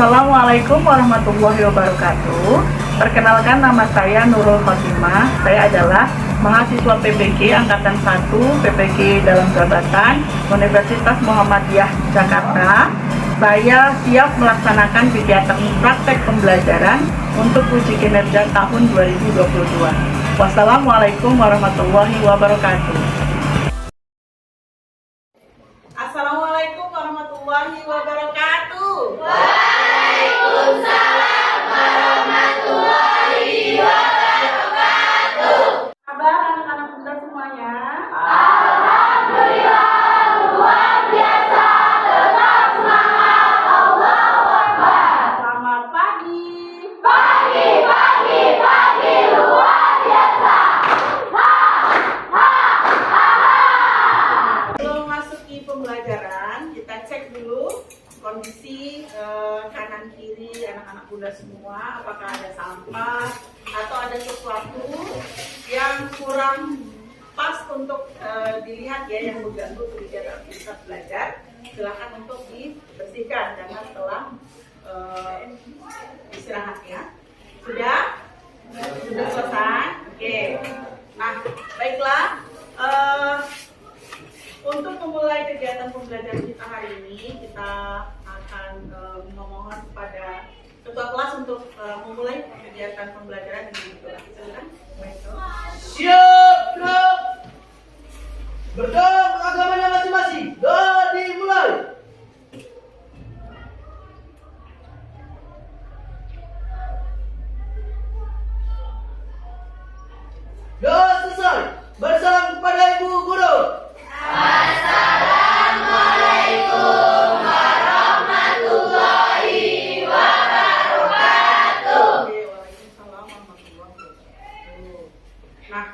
Assalamualaikum warahmatullahi wabarakatuh. Perkenalkan, nama saya Nurul Khotimah. Saya adalah mahasiswa PPG Angkatan 1 PPG dalam jabatan Universitas Muhammadiyah Jakarta. Saya siap melaksanakan kegiatan praktek pembelajaran untuk uji kinerja tahun 2022. Wassalamualaikum warahmatullahi wabarakatuh. Assalamualaikum warahmatullahi wabarakatuh. Waalaikumsalam warahmatullahi wabarakatuh. Kabar anak-anak muda semuanya? Alhamdulillah, luar biasa. Tetap semangat. Allahu Akbar. Selamat pagi. Pagi, luar biasa. Sebelum masuki pembelajaran, kita cek dulu kondisi kanan kiri anak-anak muda semua, apakah ada sampah atau ada sesuatu yang kurang pas untuk dilihat ya, yang mengganggu kegiatan kita belajar. Silakan untuk dibersihkan karena setelah istirahat ya. Sudah selesai. Oke. Nah, baiklah. Untuk memulai kegiatan pembelajaran kita hari ini, kita akan memohon kepada ketua kelas untuk memulai kegiatan pembelajaran dengan berdoa. Silakan. Siap, siap. Berdoa untuk agamanya masing-masing. Doa dimulai. Doa selesai. Bersalam kepada Ibu Guru. Assalamualaikum warahmatullahi wabarakatuh. Oke, waalaikumsalam warahmatullahi wabarakatuh. Nah,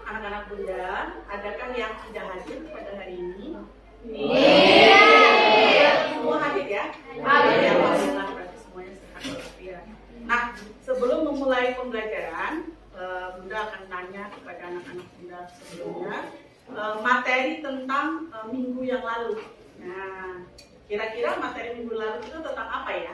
anak-anak bunda, adakah yang tidak hadir pada hari ini? Semua hadir ya? Hadir. Ya, alhamdulillah, berarti semuanya sehat walafiat. Nah, sebelum memulai pembelajaran, bunda akan tanya kepada anak-anak bunda sebelumnya materi tentang minggu yang lalu. Nah, kira-kira materi minggu lalu itu tentang apa ya?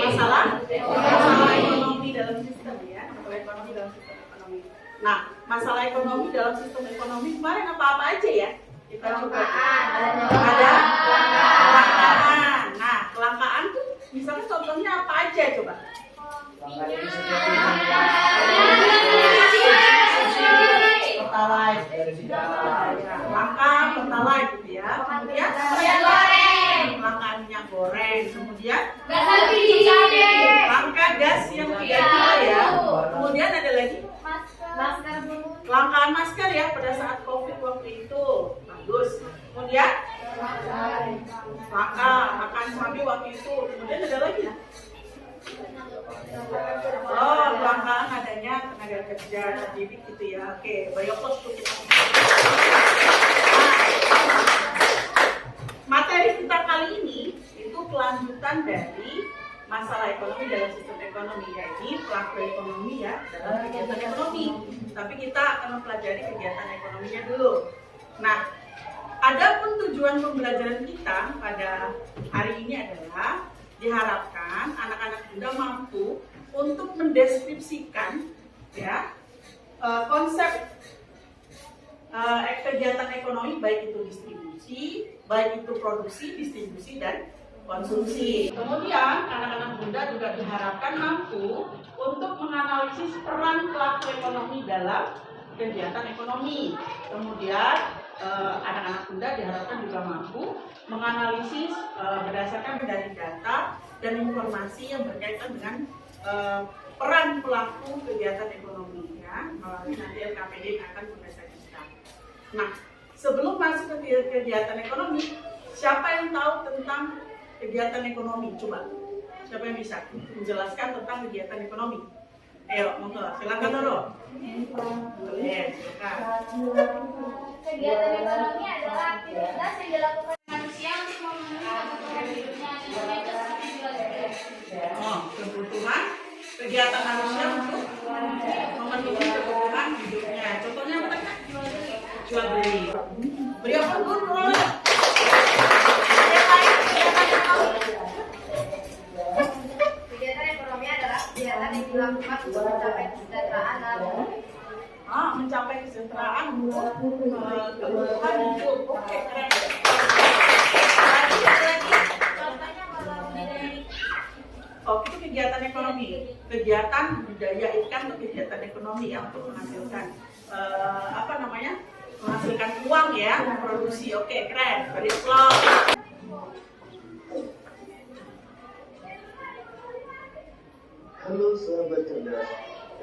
Masalah ekonomi dalam sistem ya, masalah ekonomi dalam sistem ekonomi. Nah, masalah ekonomi dalam sistem ekonomi kemarin apa-apa aja ya? Kita coba. Ada kelangkaan. Nah, kelangkaan tuh misalnya contohnya apa aja coba? Pertalite, langka pertalite gitu ya. Kemudian kelangkaan minyak goreng. Kemudian langka gas yang ketiga ya. Kemudian ada lagi kelangkaan masker ya pada saat COVID waktu itu. Bagus. Kemudian langka makan cabai waktu itu. Kemudian ada lagi ya. Oh, kelangkaan adanya tenaga kerja jadi gitu ya. Oke, Bayokos tuh kita. Materi kita kali ini itu kelanjutan dari masalah ekonomi dalam sistem ekonomi, yaitu pelaku ekonomi ya dalam kegiatan ekonomi. Tapi kita akan mempelajari kegiatan ekonominya dulu. Nah, adapun tujuan pembelajaran kita pada hari ini adalah diharapkan anak-anak muda mampu untuk mendeskripsikan ya konsep kegiatan ekonomi, baik itu distribusi, baik itu produksi, distribusi dan konsumsi. Kemudian anak-anak muda juga diharapkan mampu untuk menganalisis peran pelaku ekonomi dalam kegiatan ekonomi. Kemudian anak-anak muda diharapkan juga mampu menganalisis berdasarkan dari data dan informasi yang berkaitan dengan peran pelaku kegiatan ekonomi ya, melalui nanti LKPD yang akan berdasarkan kita. Nah, sebelum masuk ke kegiatan ekonomi, siapa yang tahu tentang kegiatan ekonomi? Coba, siapa yang bisa menjelaskan tentang kegiatan ekonomi? Ayo, monggo, silakan dulu. Boleh, silakan. Kegiatan ekonomi adalah aktivitas yang dilakukan manusia untuk memenuhi kebutuhan hidupnya. Contohnya itu seperti jual beli. Oh, kebutuhan kegiatan manusia untuk memenuhi kebutuhan hidupnya. Contohnya apa? Jual beli. Beli apa, Bu? Oke, keren. Lagi. Contohnya kalau budidaya ikan. Oh, itu kegiatan ekonomi. Kegiatan budidaya ikan atau kegiatan ekonomi yang untuk menghasilkan menghasilkan uang ya, memproduksi. Oke, keren. Beri applause. Halo sahabat cerdas,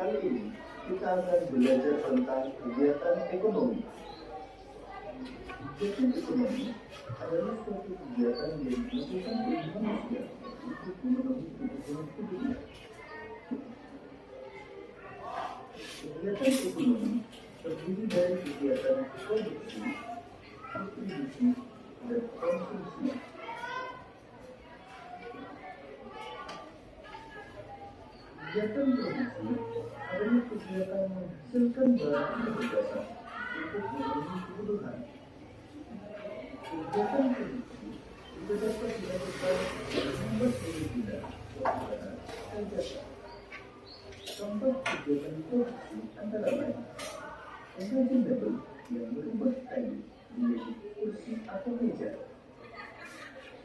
kali ini kita akan belajar tentang kegiatan ekonomi. Kegiatan ekonomi adalah suatu kegiatan yang dilakukan oleh manusia untuk memenuhi kebutuhan hidupnya. Kegiatan ekonomi terdiri dari kegiatan produksi, distribusi, dan konsumsi. Kegiatan produksi adalah kegiatan menghasilkan barang atau jasa untuk memenuhi kebutuhan. Kegiatan produksi juga dapat dilakukan dengan membuat guna barang dan jasa. Contoh kegiatan produksi antara lain pengrajin mebel yang merubah kayu menjadi kursi atau meja.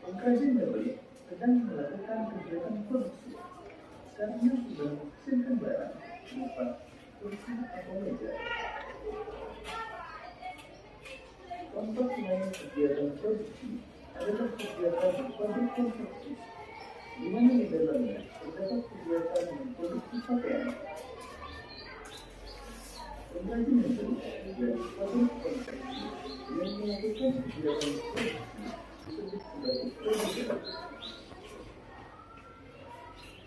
Pengrajin mebel sedang melakukan kegiatan produksi karena sudah menghasilkan barang berupa kursi atau meja. Contoh lain kegiatan produksi adalah kegiatan pabrik konstruksi, di mana di dalamnya terdapat kegiatan memproduksi pakaian. Pengrajin mebel dari pabrik konstruksi yang melakukan kegiatan produksi disebut sebagai produsen.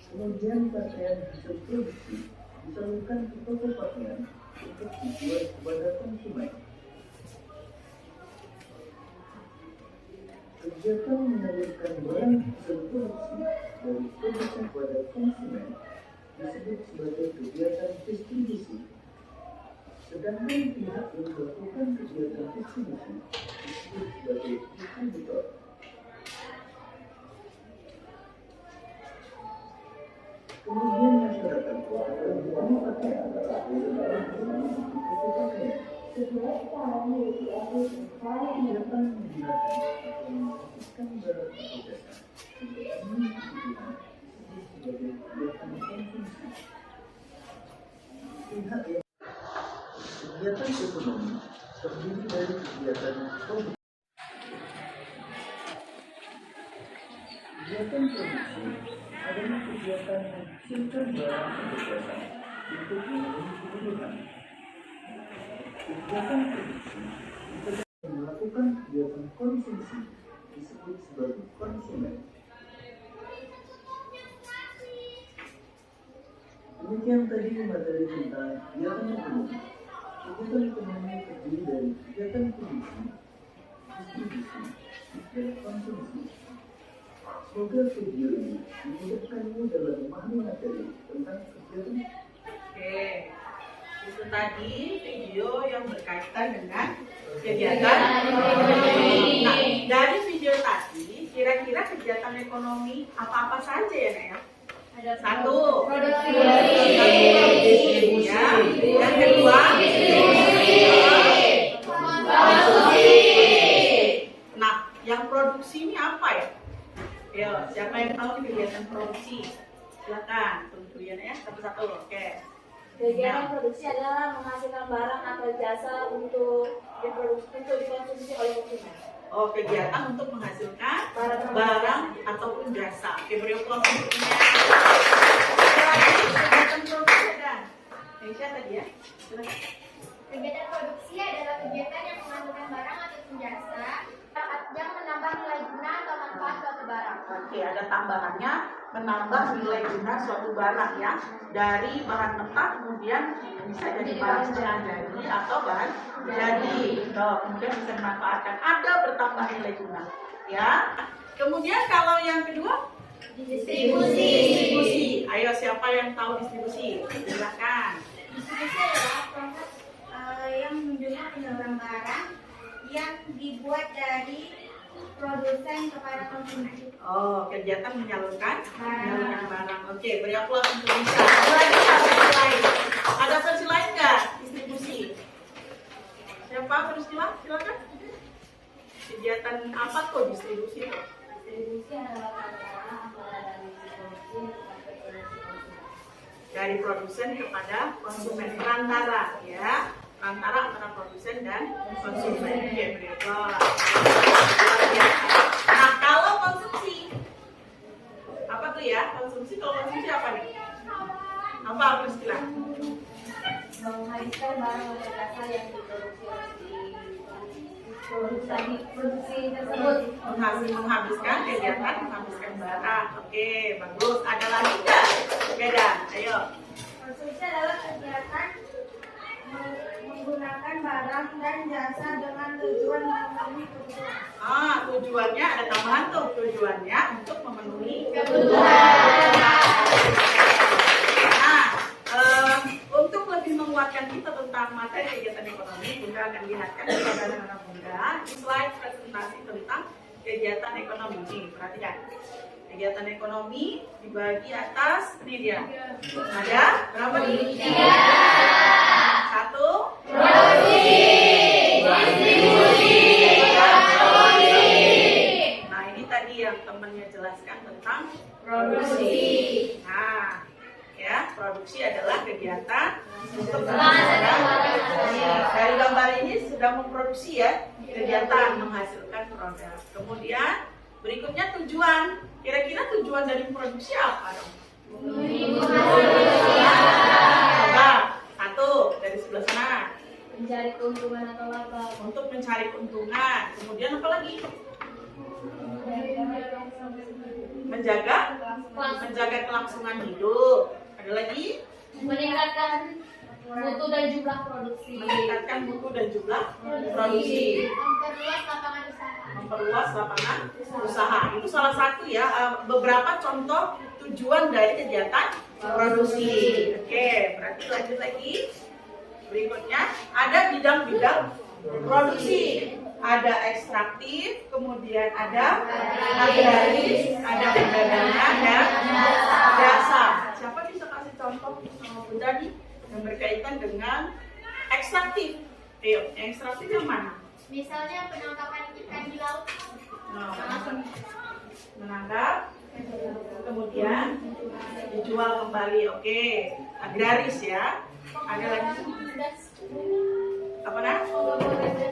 Kemudian pakaian hasil produksi disalurkan ke toko pakaian untuk dijual kepada konsumen. Kegiatan menyalurkan barang hasil produksi dari produsen kepada konsumen disebut sebagai kegiatan distribusi. Sedangkan pihak yang melakukan kegiatan distribusi disebut sebagai distributor. Kemudian masyarakat akan membeli pakaian setelah kita memiliki kegiatan menggunakan atau menghasilkan barang atau jasa untuk memenuhi kebutuhan sebagai kegiatan konsumsi. Pihak yang kegiatan ekonomi terdiri dari kegiatan produksi. Kegiatan produksi adalah kegiatan menghasilkan barang atau jasa untuk memenuhi kebutuhan. Kegiatan produksi juga melakukan kegiatan konsumsi disebut sebagai konsumen. Demikian tadi materi tentang kegiatan ekonomi. Kegiatan ekonomi terdiri dari kegiatan produksi, distribusi, dan konsumsi. Semoga video ini memudahkanmu dalam memahami materi tentang kegiatan. Oke, itu tadi video yang berkaitan dengan kegiatan ekonomi. Nah, dari video tadi, kira-kira kegiatan ekonomi apa-apa saja ya, Nek ya? Ada Satu, produksi, ya. Yang kedua, konsumsi. Nah, yang produksi ini apa ya? Yo, siapa yang tahu kegiatan produksi? Silakan, tunggu ya, satu-satu. Oke. Kegiatan produksi adalah menghasilkan barang atau jasa untuk dikonsumsi oleh konsumen. Oh, kegiatan untuk menghasilkan barang ataupun jasa. Oke, beri aplaus untuknya. Kegiatan produksi ada. Aisyah tadi ya. Silakan. Kegiatan produksi adalah kegiatan yang menghasilkan barang ataupun jasa yang menambah nilai guna atau manfaat suatu barang. Oke, ada tambahannya menambah nilai guna suatu barang ya. Dari bahan mentah kemudian bisa jadi barang setengah jadi atau bahan jadi. Kemudian bisa dimanfaatkan. Ada bertambah nilai guna ya. Kemudian kalau yang kedua distribusi. Ayo, siapa yang tahu distribusi? Silakan. Distribusi adalah proses yang menunjukkan penyaluran barang yang dibuat dari produsen kepada konsumen. Oh, kegiatan menyalurkan barang. Oke, beri aplaus untuk Lisa. Ada lagi nggak versi lain? Ada versi lain nggak distribusi? Siapa versi lain? Silakan. Kegiatan apa tuh distribusi? Distribusi adalah perantara antara dari produksi sampai ke konsumen. Dari produsen kepada konsumen, perantara ya, perantara antara produsen dan konsumen. Oke, berikut. Nah, kalau konsumsi apa tuh ya? Konsumsi, kalau konsumsi apa nih? Apa istilah? Menghabiskan barang atau jasa yang diproduksi oleh produksi tersebut. Menghabiskan kegiatan menghabiskan barang. Oke, bagus. Ada lagi nggak? Beda. Ayo. Konsumsi adalah kegiatan menggunakan barang dan jasa dengan tujuan memenuhi kebutuhan. Tujuannya ada tambahan tuh. Tujuannya untuk memenuhi Kebutuhan. Nah, untuk lebih menguatkan kita tentang materi kegiatan ekonomi, Bunda akan lihatkan kepada anak-anak Bunda slide presentasi tentang kegiatan ekonomi. Nih, perhatikan. Kegiatan ekonomi dibagi atas, ini dia. Ada berapa nih? 1. Produksi, distribusi, dan promosi. Nah, ini tadi yang temannya jelaskan tentang Produksi. Nah, ya, produksi adalah kegiatan untuk dari gambar ini sudah memproduksi ya, kegiatan menghasilkan produk. Kemudian berikutnya tujuan. Kira-kira tujuan dari produksi apa dong? Coba, 1 dari sebelah sana. Mencari keuntungan atau laba. Untuk mencari keuntungan. Kemudian apa lagi? Menjaga kelangsungan hidup. Ada lagi? Meningkatkan mutu dan jumlah produksi. Meningkatkan mutu dan jumlah produksi. Memperluas lapangan usaha. Memperluas lapangan usaha. Itu salah satu ya, beberapa contoh tujuan dari kegiatan produksi. Oke, berarti lanjut lagi. Berikutnya ada bidang-bidang produksi. Ada ekstraktif, kemudian ada agraris, ada perdagangan dan jasa. Siapa bisa kasih contoh Bunda nih yang berkaitan dengan ekstraktif? Ayo, yang ekstraktif yang mana? Misalnya penangkapan ikan di laut. Nah, menangkap, kemudian dijual kembali. Oke, agraris ya. Ada lagi apa nah?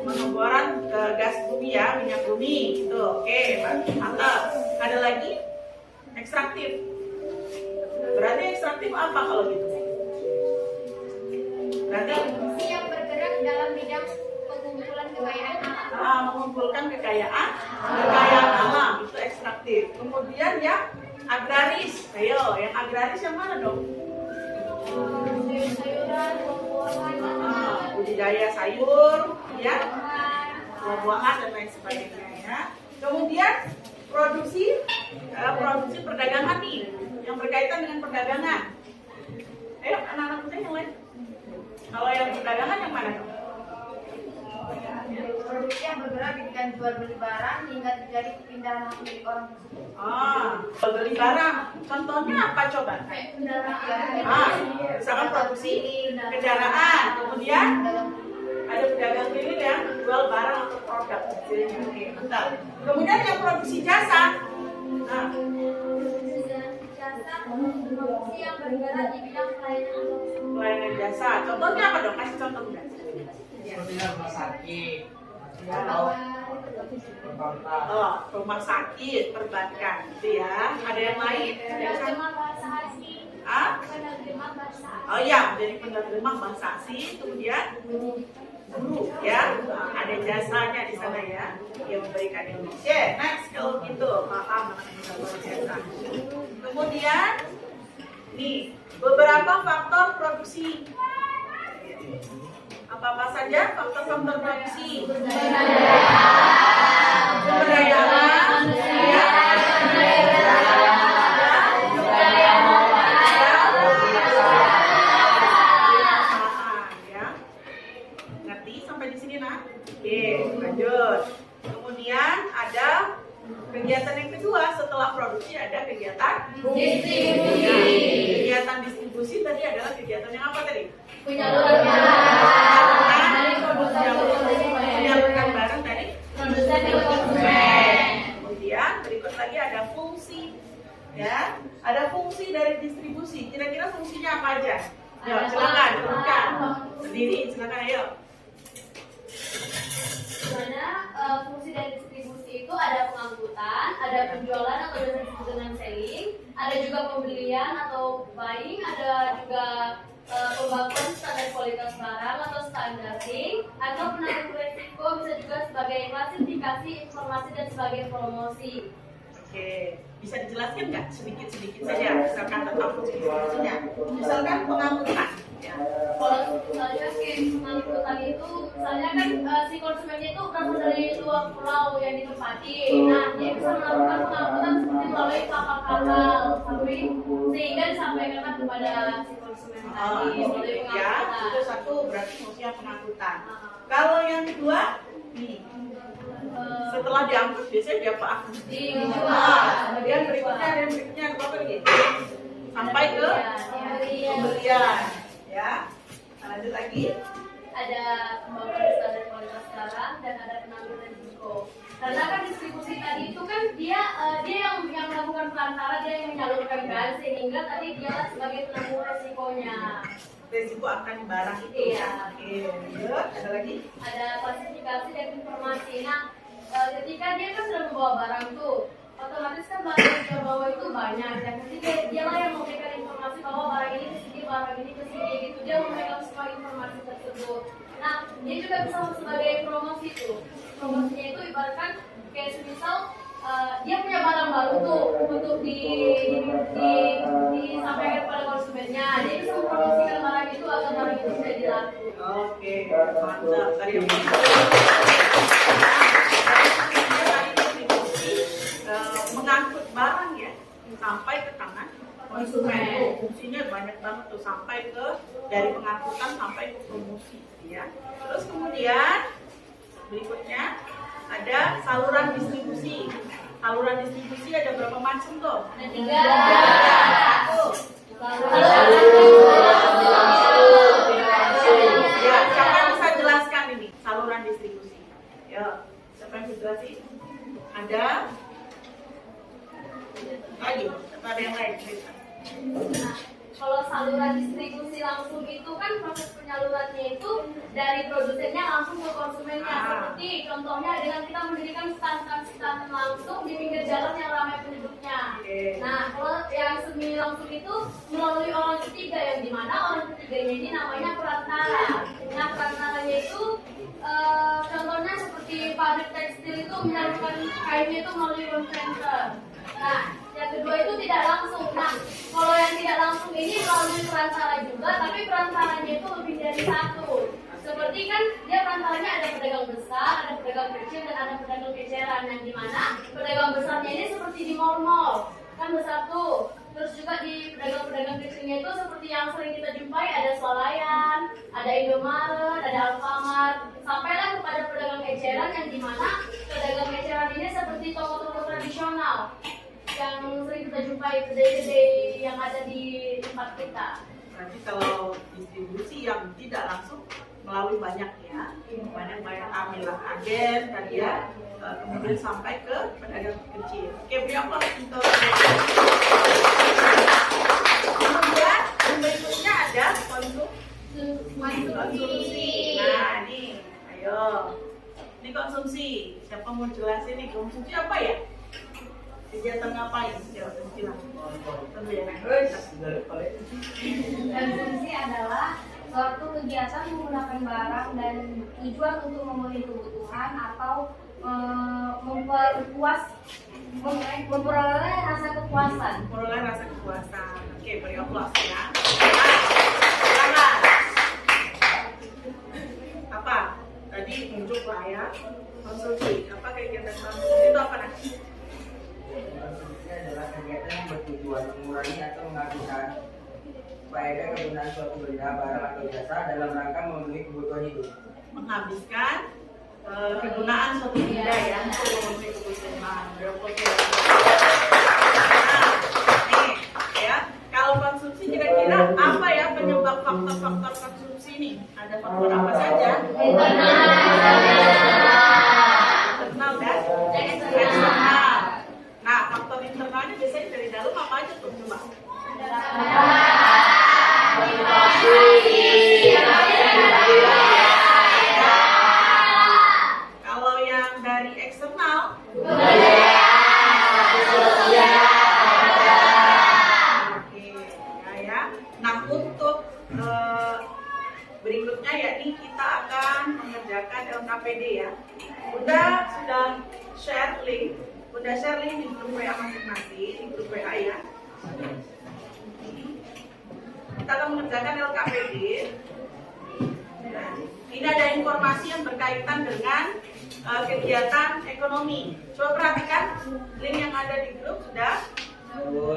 Pengeboran ke gas bumi ya, minyak bumi gitu. Oke, mantap. Ada lagi ekstraktif. Berarti ekstraktif apa kalau gitu? Berarti Yang bergerak dalam bidang pengumpulan kekayaan alam. mengumpulkan kekayaan alam itu ekstraktif. Kemudian yang agraris. Ayo, yang agraris yang mana dong? Sayur-sayuran, buah-buahan, Budidaya sayur, ya, buah-buahan dan lain sebagainya ya. Kemudian produksi perdagangan nih, yang berkaitan dengan perdagangan. Ayo anak-anak muda yang lain. Kalau yang perdagangan yang mana dong? produksi yang bergerak di bidang jual beli barang hingga terjadi perpindahan hak milik orang tersebut. Beli barang. Contohnya apa coba? Misalkan produksi kendaraan, kemudian ada pedagang keliling yang jual barang atau produk. Oke, mantap. Kemudian yang produksi jasa. Nah, Produksi yang bergerak di bidang pelayanan jasa. Contohnya apa dong? Kasih contoh guys. Rumah sakit. Rumah sakit, perbankan, gitu ya. Ada yang lain? Oh iya, jadi penerjemah bahasa asing, kemudian guru, ya. Ada jasanya di sana ya, yang memberikan ilmu. Oke, next kalau gitu, paham jasa. Kemudian, nih beberapa faktor produksi. Apa saja faktor-faktor produksi? Sumber daya alam, ya. Ngerti sampai di sini nak? Oke, lanjut. Kemudian ada kegiatan yang kedua setelah produksi, ada kegiatan distribusi. Kegiatan distribusi tadi adalah kegiatan yang apa tadi? Menyalurkan barang dari produsen konsumen. Kemudian berikut lagi ada fungsi, ya. Ada fungsi dari distribusi. Kira-kira fungsinya apa aja? Yuk, silakan sebutkan sendiri. Silakan, ayo. Dimana fungsi dari distribusi itu ada pengangkutan, ada penjualan atau biasa disebut dengan selling, ada juga pembelian atau buying, ada juga pembangunan standar kualitas barang atau standarding, atau penanggulangan risiko, bisa juga sebagai klasifikasi informasi dan sebagai promosi. Oke, bisa dijelaskan nggak sedikit-sedikit saja misalkan tentang fungsi-fungsinya? Misalkan pengangkutan. Ya. Kalau misalnya pengangkutan itu, misalnya kan si konsumennya itu berasal dari luar pulau yang ditempati. Nah, dia bisa melakukan pengangkutan seperti melalui kapal-kapal, sehingga disampaikan kepada si konsumen tadi melalui Ya, pengangkutan. itu satu berarti fungsinya pengangkutan. Kalau yang kedua, nih, setelah diangkut biasanya dia apa? Kemudian berikutnya ada yang berikutnya apa lagi? Sampai ke pembelian, ya. Nah, lanjut lagi. Ada pembangunan standar kualitas barang dan ada penanggulangan risiko. Karena kan distribusi tadi itu kan dia yang melakukan perantara, dia yang menyalurkan kan, sehingga tadi dia sebagai penanggung resikonya. Resiko akan barang itu. Iya. Oke, lanjut. Ada lagi? Ada klasifikasi dan informasi. Nah, ketika dia kan sudah membawa barang tuh, otomatis kan barang yang dia bawa itu banyak. Dan nanti dialah yang memberikan informasi bahwa barang ini kesini, barang ini kesini gitu. Dia memegang semua informasi tersebut. Nah, dia juga bisa sebagai promosi tuh. Promosinya itu ibaratkan kayak semisal dia punya barang baru tuh untuk disampaikan kepada konsumennya. Dia bisa mempromosikan barang itu agar barang itu menjadi laku. Oke, mantap. Tadi yang mengangkut barang ya sampai ke tangan konsumen. Fungsinya banyak banget tuh, sampai ke dari pengangkutan sampai ke promosi ya. Terus kemudian berikutnya ada saluran distribusi. Saluran distribusi ada berapa macam tuh? Ada 3. Ya, siapa yang bisa jelaskan ini saluran distribusi? Ya, siapa yang bisa jelasin? Ada lagi? Atau ada yang lain? Nah, kalau saluran distribusi langsung itu kan proses penyalurannya itu dari produsennya langsung ke konsumennya. Seperti contohnya dengan kita mendirikan stand langsung di pinggir jalan yang ramai penduduknya. Nah, kalau yang semi langsung itu melalui orang ketiga, yang dimana orang ketiganya ini namanya perantara. Nah, perantaranya itu contohnya seperti pabrik tekstil itu menyalurkan kainnya itu melalui home center. Nah, yang kedua itu tidak langsung. Nah, kalau yang tidak langsung ini melalui perantara juga, tapi perantaranya itu lebih dari satu. Seperti kan dia perantaranya ada pedagang besar, ada pedagang kecil, dan ada pedagang eceran. Yang dimana pedagang besarnya ini seperti di mall-mall, kan besar tuh. Terus juga di pedagang-pedagang kecilnya itu seperti yang sering kita jumpai, ada Swalayan, ada Indomaret, ada Alfamart. Sampailah kepada pedagang eceran, yang dimana pedagang eceran ini seperti toko-toko tradisional yang sering kita jumpai, kedai-kedai yang ada di tempat kita. Berarti kalau distribusi yang tidak langsung melalui banyak ya, banyak ambil agen tadi ya, kemudian sampai ke pedagang kecil. Oke, beri aplaus untuk. Kemudian yang berikutnya ada konsumsi. Nah, nih, ayo. Ini konsumsi. Siapa mau jelasin nih konsumsi apa ya? Kegiatan ngapain? Silakan. Konsumsi adalah suatu kegiatan menggunakan barang dan tujuan untuk memenuhi kebutuhan atau memperoleh rasa kepuasan. Memperoleh rasa kepuasan. Oke, beri aplaus ya. Silakan. Apa? Tadi muncul lah ya. Konsumsi. Apa kegiatan konsumsi itu apa nanti? Konsumsi adalah kegiatan yang bertujuan mengurangi atau menghabiskan faedah kegunaan suatu benda, barang atau jasa dalam rangka memenuhi kebutuhan hidup. Menghabiskan kegunaan suatu benda ya untuk memenuhi kebutuhan. Nih ya, kalau konsumsi kira-kira apa ya penyebab faktor-faktor konsumsi ini? Ada faktor apa saja? Internal dan internalnya biasanya dari dalam apa aja tuh coba? Kalau yang dari eksternal? Oke, ya. Nah, untuk berikutnya yakni kita akan mengerjakan LKPD ya. Bunda sudah share link di grup WA masing-masing, di grup WA ya. Kita akan mengerjakan LKPD. Nah, ini ada informasi yang berkaitan dengan kegiatan ekonomi. Coba perhatikan link yang ada di grup sudah.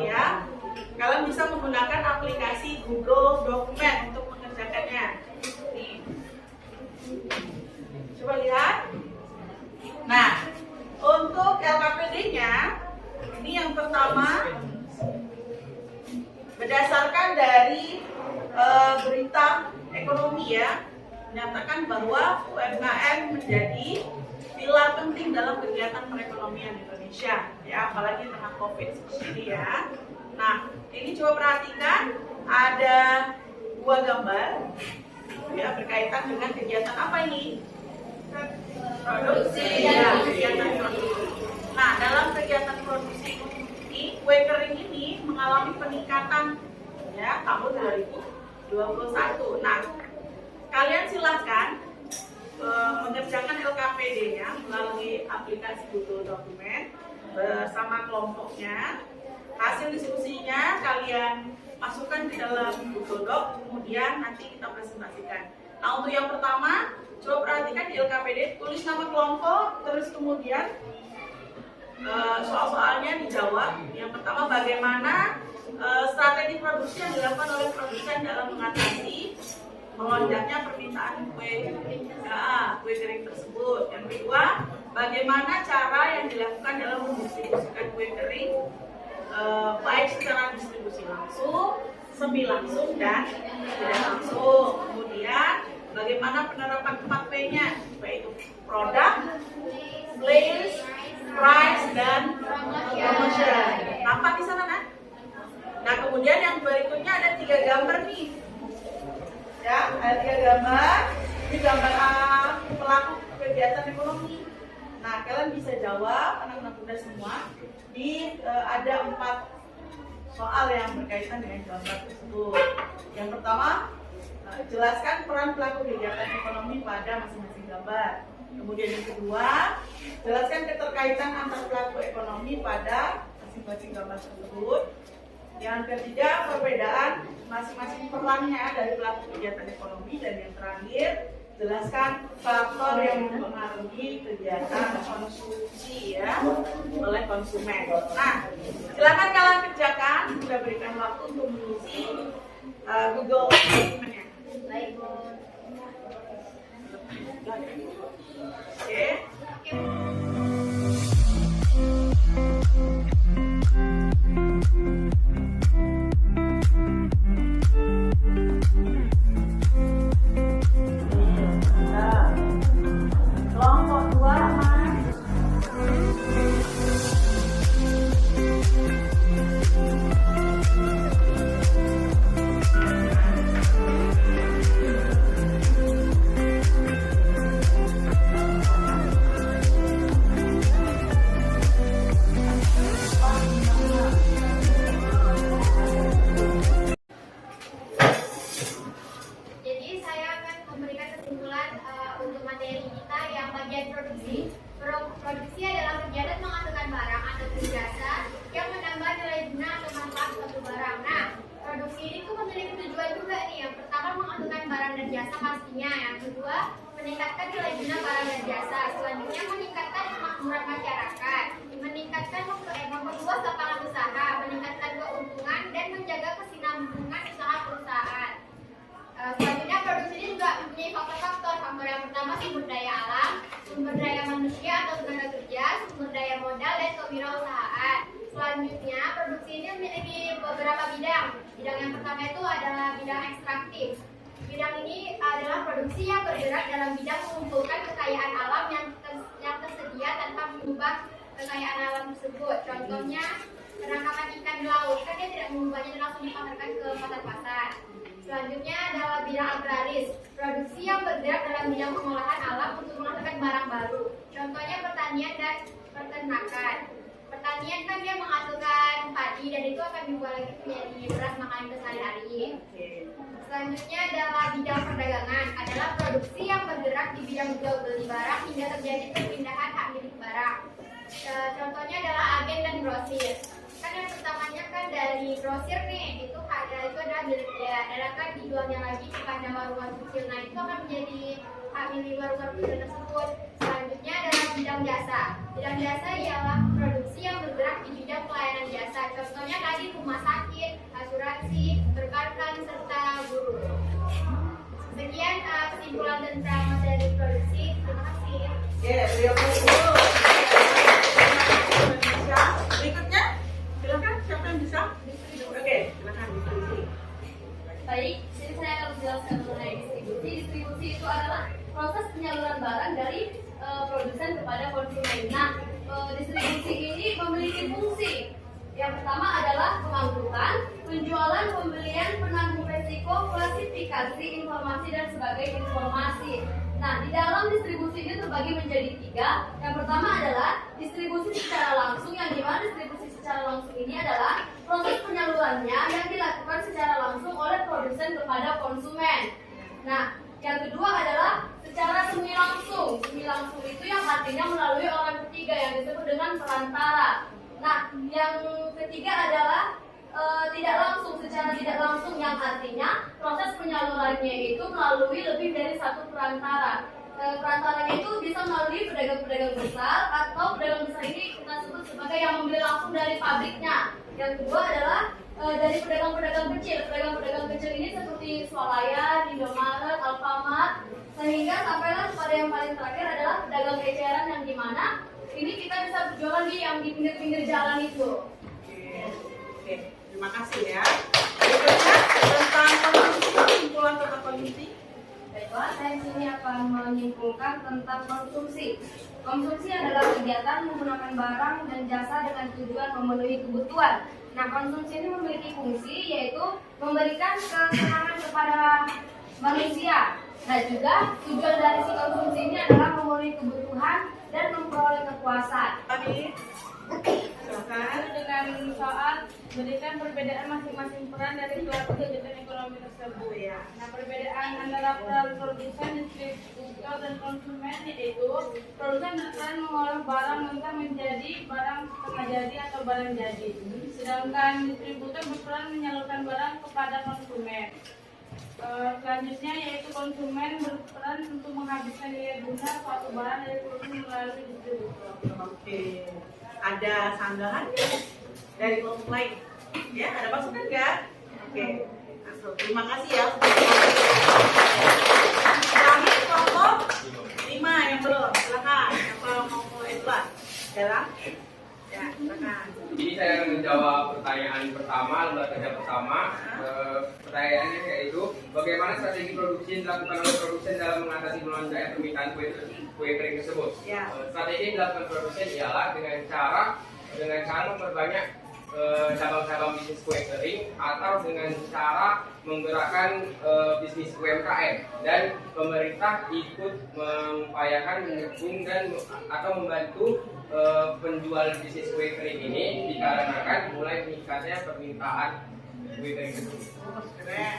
Ya, kalian bisa menggunakan aplikasi Google Document untuk mengerjakannya. Nih. Coba lihat. Nah, untuk LKPD-nya, ini yang pertama berdasarkan dari berita ekonomi ya, menyatakan bahwa UMKM menjadi pilar penting dalam kegiatan perekonomian Indonesia ya, apalagi tengah COVID seperti ini ya. Nah, ini coba perhatikan ada dua gambar ya berkaitan dengan kegiatan apa ini? Produksi ya, kegiatan produksi. Nah, dalam kegiatan produksi ini, kue kering ini mengalami peningkatan ya tahun 2021. Nah, kalian silakan mengerjakan LKPD-nya melalui aplikasi Google Document bersama kelompoknya. Hasil diskusinya kalian masukkan ke dalam Google Doc, kemudian nanti kita presentasikan. Nah, untuk yang pertama, coba perhatikan di LKPD, tulis nama kelompok, terus kemudian soal-soalnya dijawab. Yang pertama, bagaimana strategi produksi yang dilakukan oleh produsen dalam mengatasi melonjaknya permintaan kue kering tersebut. Yang kedua, bagaimana cara yang dilakukan dalam mendistribusikan kue kering baik secara distribusi langsung, semi langsung dan tidak langsung. Kemudian bagaimana penerapan 4P-nya, yaitu produk, place, price, dan promotion. Nampak di sana kan? Nah, kemudian yang berikutnya ada 3 gambar nih. Ya, ada 3 gambar. Ini gambar pelaku kegiatan ekonomi. Nah, kalian bisa jawab, anak-anak muda semua. Ada 4 soal yang berkaitan dengan gambar tersebut. Yang pertama, jelaskan peran pelaku kegiatan ekonomi pada masing-masing gambar. Kemudian yang kedua, jelaskan keterkaitan antar pelaku ekonomi pada masing-masing gambar tersebut. Yang ketiga, perbedaan masing-masing perannya dari pelaku kegiatan ekonomi. Dan yang terakhir, jelaskan faktor yang mempengaruhi kegiatan konsumsi ya oleh konsumen. Nah, silakan kalian kerjakan. Sudah berikan waktu untuk mengisi Google Document-nya. Baik, Bu. Oke. Kelompok 2 Mas. Jadi saya akan memberikan kesimpulan untuk materi kita yang bagian produksi. Produksi adalah kegiatan menghasilkan barang atau jasa yang menambah nilai guna atau manfaat suatu barang. Nah, produksi ini tuh memiliki tujuan juga nih. Yang pertama, menghasilkan barang dan jasa pastinya. Yang kedua, meningkatkan nilai guna barang dan jasa. Selanjutnya, meningkatkan kemakmuran masyarakat, meningkatkan memperluas lapangan usaha, meningkatkan keuntungan dan menjaga kesinambungan usaha perusahaan. Selanjutnya, produksi ini juga mempunyai faktor-faktor. Faktor yang pertama, sumber daya alam, sumber daya manusia atau tenaga kerja, sumber daya modal, dan kewirausahaan. Selanjutnya, produksi ini memiliki beberapa bidang. Bidang yang pertama itu adalah bidang ekstraktif. Bidang ini adalah produksi yang bergerak dalam bidang mengumpulkan kekayaan alam yang tersedia tanpa mengubah kekayaan alam tersebut. Contohnya, yang bergerak dalam bidang pengolahan alam untuk menghasilkan barang baru. Contohnya pertanian dan peternakan. Pertanian kan dia menghasilkan padi dan itu akan dibuat lagi menjadi beras makanan sehari-hari. Selanjutnya adalah bidang perdagangan, adalah produksi yang bergerak di bidang jual beli barang hingga terjadi perpindahan hak milik barang. Contohnya adalah agen dan grosir. Kan yang pertamanya kan dari grosir nih, itu adalah milik dia, dan akan dijualnya lagi kepada warung-warung kecil. Nah itu akan menjadi hak milik warung-warung kecil tersebut. Selanjutnya adalah bidang jasa. Bidang jasa ialah produksi yang bergerak di bidang pelayanan jasa. Contohnya tadi rumah sakit, asuransi, perbankan, serta guru. Sekian kesimpulan tentang materi produksi. Terima kasih. Terima kasih dulu. Berikutnya, silakan siapa yang bisa? Oke, silakan diskusi. Baik, jadi saya akan menjelaskan mengenai distribusi. Distribusi itu adalah proses penyaluran barang dari produsen kepada konsumen. Nah, distribusi ini memiliki fungsi. Yang pertama adalah pengangkutan, penjualan, pembelian, penanggung resiko, klasifikasi, informasi, dan sebagai informasi. Nah, di dalam distribusi ini terbagi menjadi 3. Yang pertama adalah distribusi secara langsung, yang dimana distribusi secara langsung ini adalah proses penyalurannya yang dilakukan secara langsung oleh produsen kepada konsumen. Nah, yang kedua adalah secara semi langsung. Semi langsung itu yang artinya melalui orang ketiga yang disebut dengan perantara. Nah, yang ketiga adalah tidak langsung, secara tidak langsung yang artinya proses penyalurannya itu melalui lebih dari satu perantara. Perantaranya itu bisa melalui pedagang-pedagang besar atau pedagang besar ini kita sebut sebagai yang membeli langsung dari pabriknya. Yang kedua adalah dari pedagang-pedagang kecil. Pedagang-pedagang kecil ini seperti Swalayan, Indomaret, Alfamart, sehingga sampailah kepada yang paling terakhir adalah pedagang eceran yang dimana ini kita bisa berjualan di pinggir-pinggir jalan itu. Oke, terima kasih ya. Berikutnya tentang konsumsi, kesimpulan tentang konsumsi. Baiklah, saya di sini akan menyimpulkan tentang konsumsi. Konsumsi adalah kegiatan menggunakan barang dan jasa dengan tujuan memenuhi kebutuhan. Nah, konsumsi ini memiliki fungsi yaitu memberikan kesenangan kepada manusia. Nah, juga tujuan dari si konsumsi ini adalah memenuhi kebutuhan dan memperoleh kepuasan. Tadi, silakan. Dengan soal berikan perbedaan masing-masing peran dari pelaku kegiatan ekonomi tersebut. Ya. Nah, perbedaan antara peran produsen, distributor, dan konsumen yaitu produsen berperan mengolah barang mentah menjadi barang setengah jadi atau barang jadi, sedangkan distributor berperan menyalurkan barang kepada konsumen. Selanjutnya yaitu konsumen berperan untuk menghabiskan nilai guna suatu barang dari produsen melalui distributor. Oke. Ada sanggahan dari kelompok lain? Ya, ada masukan nggak? Oke. Masuk. Terima kasih ya. Terakhir kelompok 5 yang belum. Silakan. Apa mau mulai duluan? Dalam? Ya, silakan. Jadi saya akan menjawab pertanyaan pertama, lembar kerja pertama. Pertanyaannya yaitu bagaimana strategi produksi yang dilakukan oleh produsen dalam mengatasi melonjaknya permintaan kue kering tersebut. Ya. Strategi yang dilakukan produsen ialah dengan cara memperbanyak cabang-cabang bisnis kue kering atau dengan cara menggerakkan bisnis UMKM, dan pemerintah ikut mengupayakan mendukung dan atau membantu penjual bisnis kue kering ini dikarenakan mulai meningkatnya permintaan kue kering tersebut. Keren.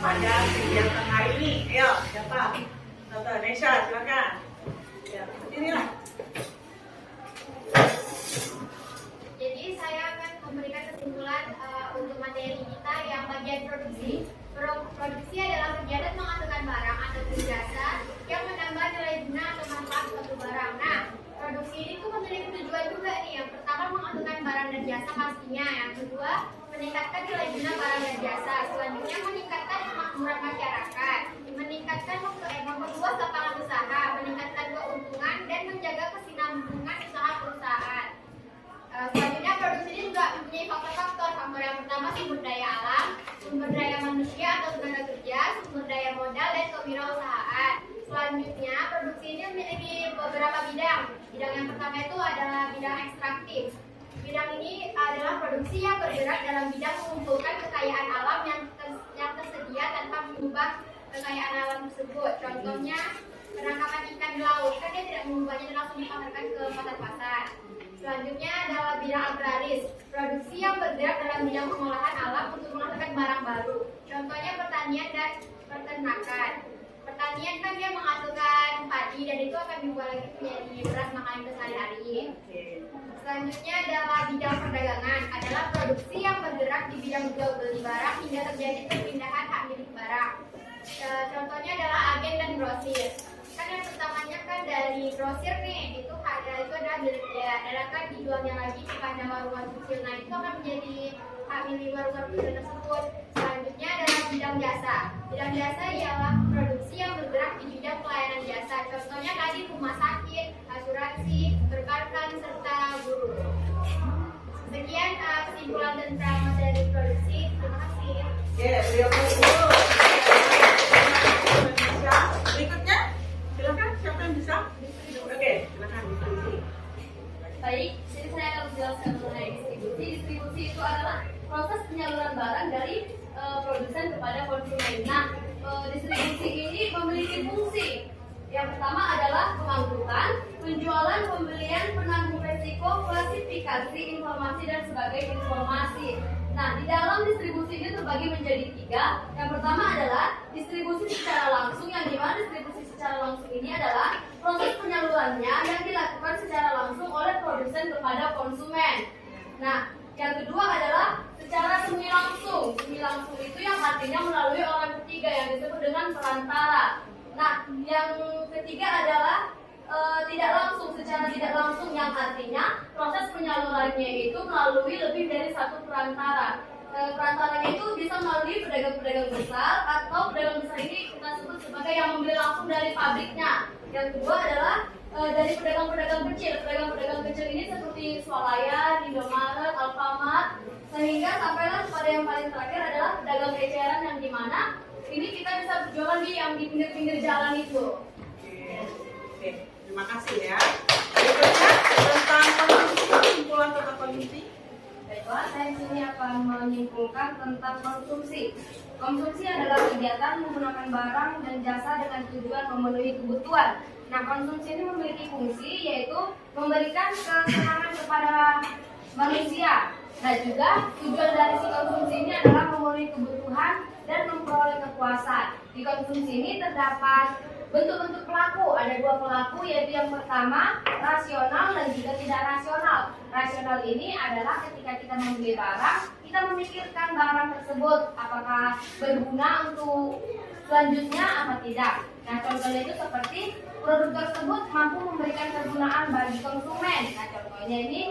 pada kegiatan hari ini. Ayo, siapa? Tante Nesha, silakan. Ya, inilah. Jadi saya akan memberikan kesimpulan untuk materi kita yang bagian produksi. Produksi adalah kegiatan menghasilkan barang atau jasa yang menambah nilai guna atau manfaat suatu barang. Nah, produksi ini tuh memiliki tujuan juga nih. Yang pertama menghasilkan barang dan jasa pastinya. Yang kedua meningkatkan nilai guna barang dan jasa. Selanjutnya meningkatkan kemakmuran masyarakat, meningkatkan memperluas lapangan usaha, meningkatkan keuntungan dan menjaga kesinambungan usaha perusahaan. Selanjutnya produksi ini juga mempunyai faktor-faktor. Faktor yang pertama sumber daya alam, sumber daya manusia atau tenaga kerja, sumber daya modal dan kewirausahaan. Selanjutnya produksi ini memiliki beberapa bidang. Bidang yang pertama itu adalah bidang ekstraktif. Bidang ini adalah produksi yang bergerak dalam bidang mengumpulkan kekayaan alam yang tersedia tanpa mengubah kekayaan alam tersebut. Contohnya penangkapan ikan di laut, kan dia tidak mengubahnya dan langsung dipasarkan ke pasar-pasar. Selanjutnya adalah bidang agraris, produksi yang bergerak dalam bidang pengolahan alam untuk menghasilkan barang baru. Contohnya pertanian dan peternakan. Pertanian kan dia menghasilkan padi dan itu akan diubah lagi menjadi beras makanan sehari-hari. Selanjutnya adalah bidang perdagangan, adalah produksi yang bergerak di bidang jual beli barang hingga terjadi perpindahan hak milik barang. Contohnya adalah agen dan grosir. Kan yang pertamanya kan dari grosir nih, itu adalah milik dia, dan akan dijualnya lagi kepada warung-warung kecil. Nah itu akan menjadi hak milik warung-warung kecil tersebut. Selanjutnya adalah bidang jasa. Bidang jasa ialah produksi yang bergerak di bidang pelayanan jasa. Contohnya tadi rumah sakit, asuransi, perbankan, serta guru. Sekian kesimpulan tentang materi produksi. Terima kasih. Beliau berikutnya, silakan siapa yang bisa? Oke, silakan diskusi. Baik, jadi saya akan menjelaskan mengenai distribusi. Distribusi itu adalah proses penyaluran barang dari produsen kepada konsumen. Nah, distribusi ini memiliki fungsi. Yang pertama adalah pengangkutan, penjualan, pembelian, penanggung resiko, klasifikasi, informasi, dan sebagai informasi. Nah, di dalam distribusi ini terbagi menjadi 3. Yang pertama adalah distribusi secara langsung, yang dimana distribusi secara langsung ini adalah proses penyalurannya yang dilakukan secara langsung oleh produsen kepada konsumen. Nah, yang kedua adalah secara semi langsung. Semi langsung itu yang artinya melalui orang ketiga yang disebut dengan perantara. Nah, yang ketiga adalah tidak langsung, secara tidak langsung, yang artinya proses penyalurannya itu melalui lebih dari satu perantara. Perantaranya itu bisa melalui pedagang-pedagang besar, atau pedagang besar ini kita sebut sebagai yang membeli langsung dari pabriknya. Yang kedua adalah dari pedagang-pedagang kecil. Pedagang-pedagang kecil ini seperti Swalayan, Indomaret, Alfamart, sehingga sampailah kepada yang paling terakhir adalah pedagang eceran, yang dimana ini kita bisa berjualan di pinggir-pinggir jalan itu. Oke, terima kasih ya. Berikutnya tentang konsumsi, kesimpulan tentang konsumsi. Baiklah, saya di sini akan menyimpulkan tentang konsumsi. Konsumsi adalah kegiatan menggunakan barang dan jasa dengan tujuan memenuhi kebutuhan. Nah, konsumsi ini memiliki fungsi yaitu memberikan kesenangan kepada manusia. Nah, juga tujuan dari si konsumsi ini adalah memenuhi kebutuhan dan memperoleh kepuasan. Di konsumsi ini terdapat bentuk-bentuk pelaku. Ada 2 pelaku, yaitu yang pertama rasional dan juga tidak rasional. Rasional ini adalah ketika kita membeli barang, kita memikirkan barang tersebut apakah berguna untuk selanjutnya apa tidak. Nah, contohnya itu seperti produk tersebut mampu memberikan kegunaan bagi konsumen. Nah, contohnya ini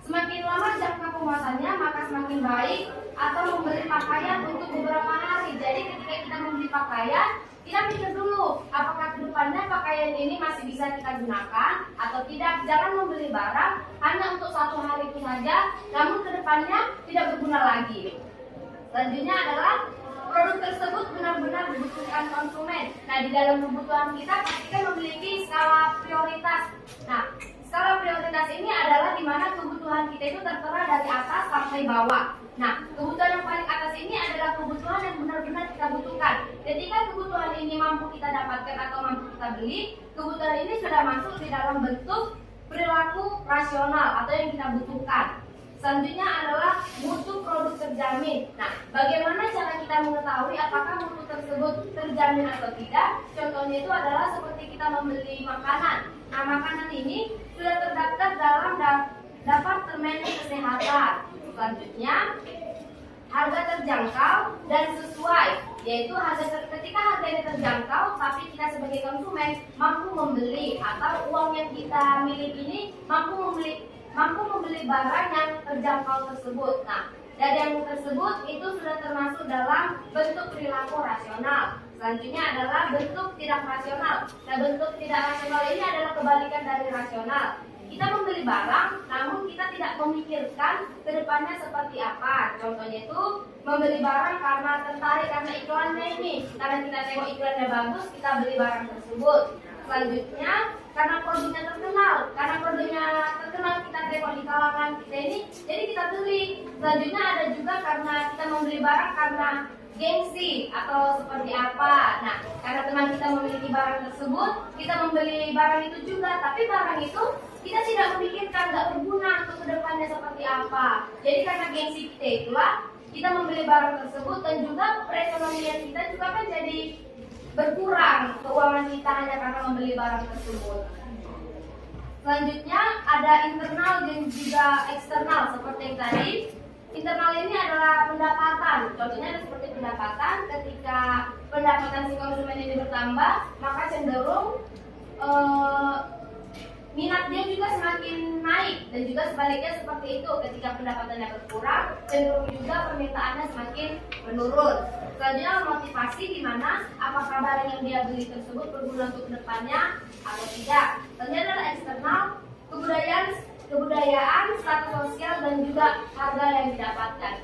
semakin lama jangka pemasannya maka semakin baik, atau membeli pakaian untuk beberapa hari. Jadi ketika kita membeli pakaian, kita pikir dulu apakah kedepannya pakaian ini masih bisa kita gunakan atau tidak. Jangan membeli barang hanya untuk 1 hari itu saja, namun kedepannya tidak berguna lagi. Selanjutnya adalah produk tersebut benar-benar dibutuhkan konsumen. Nah, di dalam kebutuhan kita pastikan memiliki skala prioritas. Nah, skala prioritas ini adalah di mana kebutuhan kita itu tertera dari atas sampai bawah. Nah, kebutuhan yang paling atas ini adalah kebutuhan yang benar-benar kita butuhkan. Ketika kebutuhan ini mampu kita dapatkan atau mampu kita beli, kebutuhan ini sudah masuk di dalam bentuk perilaku rasional atau yang kita butuhkan. Selanjutnya adalah mutu produk terjamin. Nah, bagaimana cara kita mengetahui apakah mutu tersebut terjamin atau tidak? Contohnya itu adalah seperti kita membeli makanan. Nah, makanan ini sudah terdaftar dalam Departemen Kesehatan. Selanjutnya, harga terjangkau dan sesuai, yaitu ketika harga ini terjangkau, tapi kita sebagai konsumen mampu membeli atau uang yang kita miliki ini mampu membeli barang yang terjangkau tersebut. Nah, dari yang tersebut itu sudah termasuk dalam bentuk perilaku rasional. Selanjutnya adalah bentuk tidak rasional. Nah, bentuk tidak rasional ini adalah kebalikan dari rasional. Kita membeli barang, namun kita tidak memikirkan ke depannya seperti apa. Contohnya itu membeli barang karena tertarik karena iklannya ini. Karena kita tengok iklannya bagus, kita beli barang tersebut. Selanjutnya, karena produknya terkenal. Karena produknya terkenal, kita tengok di kalangan kita ini, jadi kita beli. Selanjutnya ada juga karena kita membeli barang karena gengsi atau seperti apa. Nah, karena teman kita memiliki barang tersebut, kita membeli barang itu juga. Tapi barang itu kita tidak memikirkan, nggak berguna untuk kedepannya seperti apa. Jadi karena gengsi kita itulah kita membeli barang tersebut, dan juga perekonomian kita juga kan jadi berkurang keuangan kita hanya karena membeli barang tersebut. Selanjutnya ada internal dan juga eksternal seperti yang tadi. Internal ini adalah pendapatan. Contohnya seperti pendapatan, ketika pendapatan si konsumen ini bertambah, maka cenderung minat dia juga semakin naik, dan juga sebaliknya seperti itu. Ketika pendapatannya berkurang, cenderung juga permintaannya semakin menurun. Selanjutnya motivasi, di mana apakah barang yang dia beli tersebut berguna untuk kedepannya atau tidak. Selanjutnya adalah eksternal, kebudayaan, status sosial, dan juga harga yang didapatkan.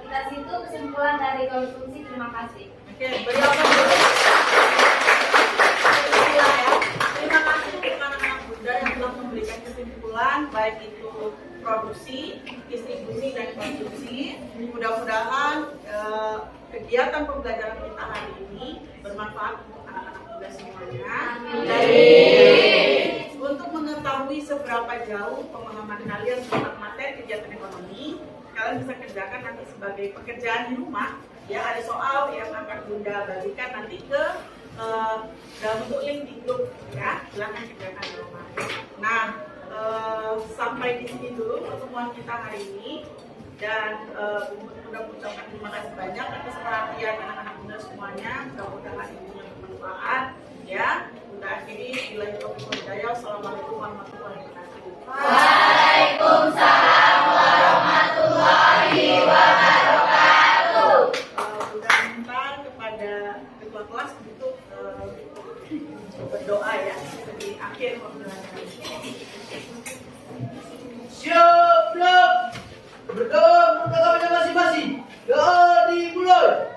Kita situ kesimpulan dari konsumsi. Terima kasih. Oke, beliau terima kasih untuk anak-anak Bunda yang telah memberikan kesimpulan baik itu produksi, distribusi, dan konsumsi. Mudah-mudahan kegiatan pembelajaran kita hari ini bermanfaat untuk anak-anak Bunda semuanya. Untuk mengetahui seberapa jauh pemahaman kalian tentang materi kegiatan ekonomi, kalian bisa kerjakan nanti sebagai pekerjaan di rumah. Ya, ada soal yang akan Bunda bagikan nanti ke dalam bentuk link di grup, ya. Silahkan kerjakan di rumah. Nah, sampai di sini dulu pertemuan kita hari ini, dan Bunda mengucapkan terima kasih banyak atas perhatian anak-anak Bunda semuanya. Mudah-mudahan ini bermanfaat, ya. Bunda akhiri, billahi taufiq wal hidayah. Assalamualaikum warahmatullahi wabarakatuh. Waalaikumsalam warahmatullahi wabarakatuh. Bunda minta kepada ketua kelas untuk berdoa, ya, di akhir pembelajaran. Siap, belum? Berdoa menurut masing-masing. Doa dimulai.